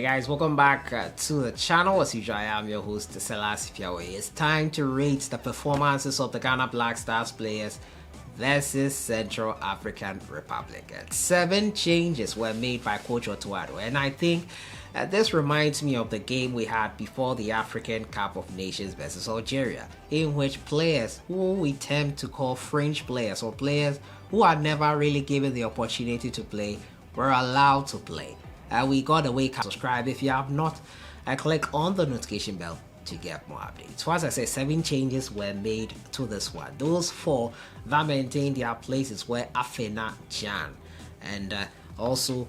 guys, welcome back to the channel. As usual, I am your host, sellssi. It's time to rate the performances of the Ghana Black Stars players versus Central African Republic. 7 changes were made by Coach Otuado, and I think this reminds me of the game we had before the African Cup of Nations versus Algeria, in which players who we tend to call fringe players, or players who are never really given the opportunity to play, were allowed to play. We got a wake up. Subscribe if you have not. Click on the notification bell to get more updates. So as I said, 7 changes were made to this one. Those 4 that maintained their places were Afena Jan and also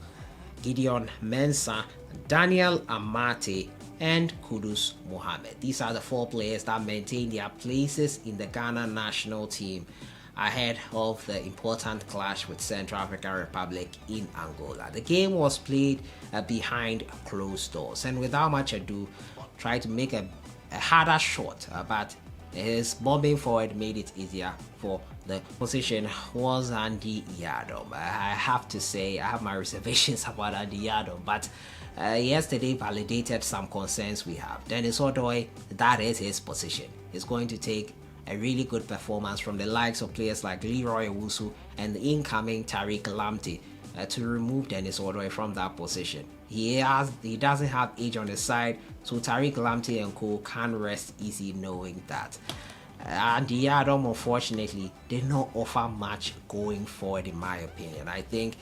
Gideon Mensah, Daniel Amate, and Kudus Mohammed. These are the 4 players that maintained their places in the Ghana national team ahead of the important clash with Central African Republic in Angola. The game was played behind closed doors, and without much ado, tried to make a harder shot, but his bombing forward made it easier for the position was Andy Yadom. I have to say, I have my reservations about Andy Yadom, but yesterday validated some concerns we have. Dennis Odoi, that is his position. He's going to take a really good performance from the likes of players like Leroy Owusu and the incoming Tariq Lamptey to remove Dennis Odoi from that position. He doesn't have age on his side, so Tariq Lamptey and co can rest easy knowing that. And the Adam, unfortunately, did not offer much going forward, in my opinion. I think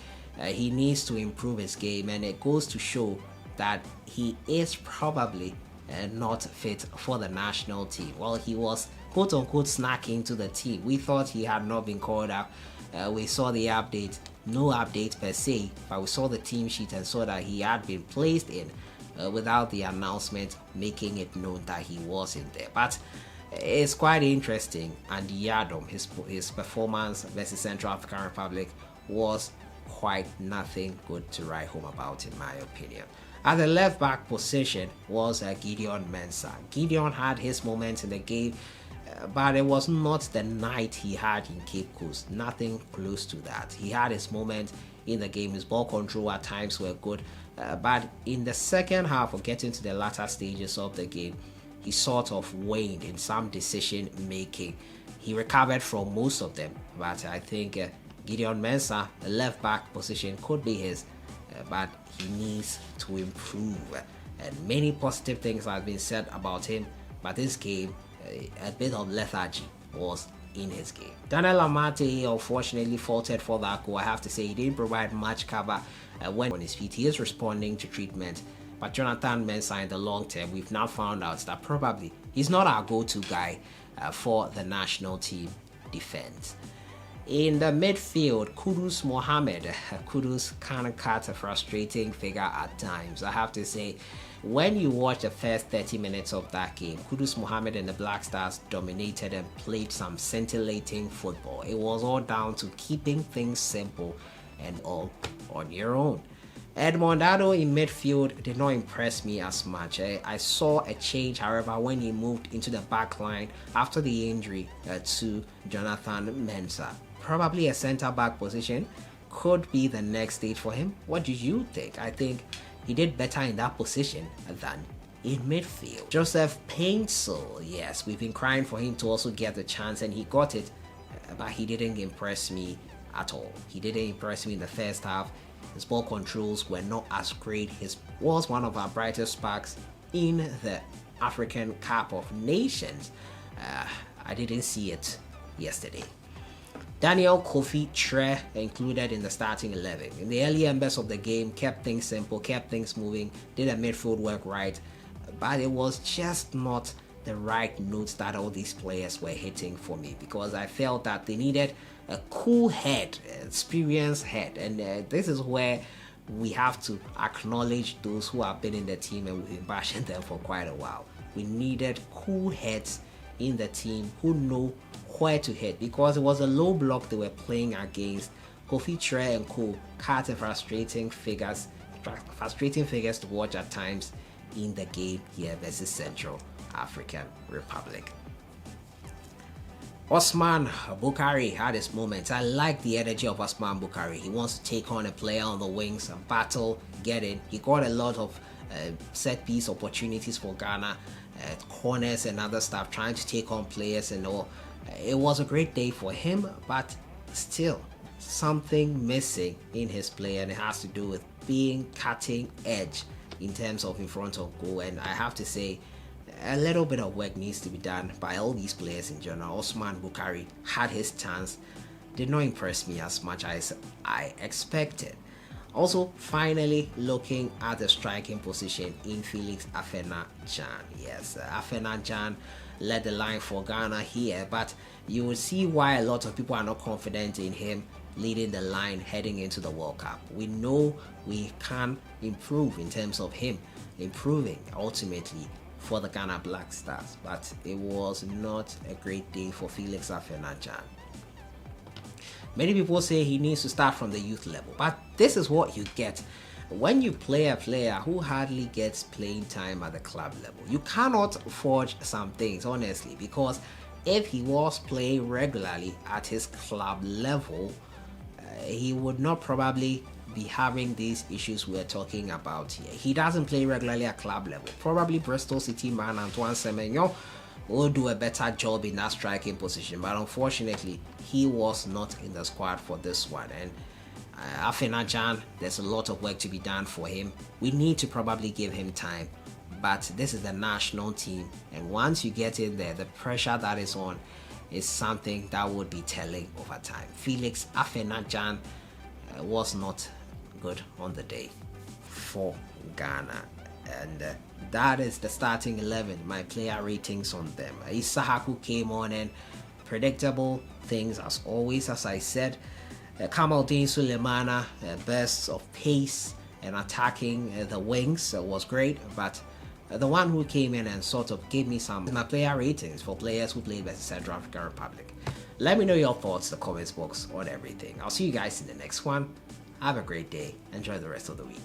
he needs to improve his game, and it goes to show that he is probably not fit for the national team. Well, he was quote-unquote snuck into the team. We thought he had not been called up. We saw the update, no update per se, but we saw the team sheet and saw that he had been placed in without the announcement making it known that he was in there. But it's quite interesting, and Yadom, his performance versus Central African Republic was quite nothing good to write home about, in my opinion. At the left back position was Gideon Mensah. Gideon had his moments in the game, but it was not the night he had in Cape Coast. Nothing close to that. He had his moments in the game. His ball control at times were good, but in the second half, or getting to the latter stages of the game, he sort of waned in some decision making. He recovered from most of them, but I think Gideon Mensah, the left back position, could be his, but he needs to improve. And many positive things have been said about him, but this game, a bit of lethargy was in his game. Daniel Amate unfortunately faltered for that goal. I have to say, he didn't provide much cover when on his feet. He is responding to treatment, but Jonathan Mensah, in the long term, we've now found out that probably he's not our go-to guy for the national team defense. In the midfield, Kudus Mohammed. Kudus kind of cut a frustrating figure at times. I have to say, when you watch the first 30 minutes of that game, Kudus Mohammed and the Black Stars dominated and played some scintillating football. It was all down to keeping things simple and all on your own. Edmond Addo in midfield did not impress me as much. I saw a change, however, when he moved into the back line after the injury to Jonathan Mensah. Probably a centre-back position could be the next stage for him. What do you think? I think he did better in that position than in midfield. Joseph Paintsel, yes, we've been crying for him to also get the chance, and he got it, but he didn't impress me at all. He didn't impress me in the first half. His ball controls were not as great. He was one of our brightest sparks in the African Cup of Nations. I didn't see it yesterday. Daniel Kofi Tre included in the starting 11. In the early embers of the game, kept things simple, kept things moving, did a midfield work right, but it was just not the right notes that all these players were hitting for me, because I felt that they needed a cool head, experienced head, and this is where we have to acknowledge those who have been in the team and we've been bashing them for quite a while. We needed cool heads in the team who know where to hit, because it was a low block they were playing against. Kofi Tre and co cut frustrating figures to watch at times in the game here versus Central African Republic. Osman Bukari had his moments. I like the energy of Osman Bukari. He wants to take on a player on the wings and battle, get in. He got a lot of set piece opportunities for Ghana, corners and other stuff, trying to take on players and all. It was a great day for him, but still something missing in his play, and it has to do with being cutting edge in terms of in front of goal. And I have to say, a little bit of work needs to be done by all these players in general. Osman Bukari had his chance, did not impress me as much as I expected. Also, finally looking at the striking position in Felix Afena-Gyan. Yes, Afena-Gyan led the line for Ghana here, but you will see why a lot of people are not confident in him leading the line heading into the World Cup. We know we can improve in terms of him improving ultimately for the Ghana Black Stars, but it was not a great day for Felix Afena-Gyan. Many people say he needs to start from the youth level, but this is what you get when you play a player who hardly gets playing time at the club level. You cannot forge some things, honestly, because if he was playing regularly at his club level, he would not probably be having these issues we're talking about here. He doesn't play regularly at club level. Probably Bristol City man Antoine Semenyo will do a better job in that striking position, but unfortunately he was not in the squad for this one. And Afena-Gyan, there's a lot of work to be done for him. We need to probably give him time, but this is the national team, and once you get in there, the pressure that is on is something that would be telling over time. Felix Afena-Gyan was not good on the day for Ghana, and that is the starting 11. My player ratings on them: Isahaku came on, and predictable things as always. As I said, Kamaldeen Sulemana, bursts of pace and attacking the wings was great, but the one who came in and sort of gave me some my player ratings for players who played versus Central African Republic. Let me know your thoughts in the comments box on everything. I'll see you guys in the next one. Have a great day. Enjoy the rest of the week.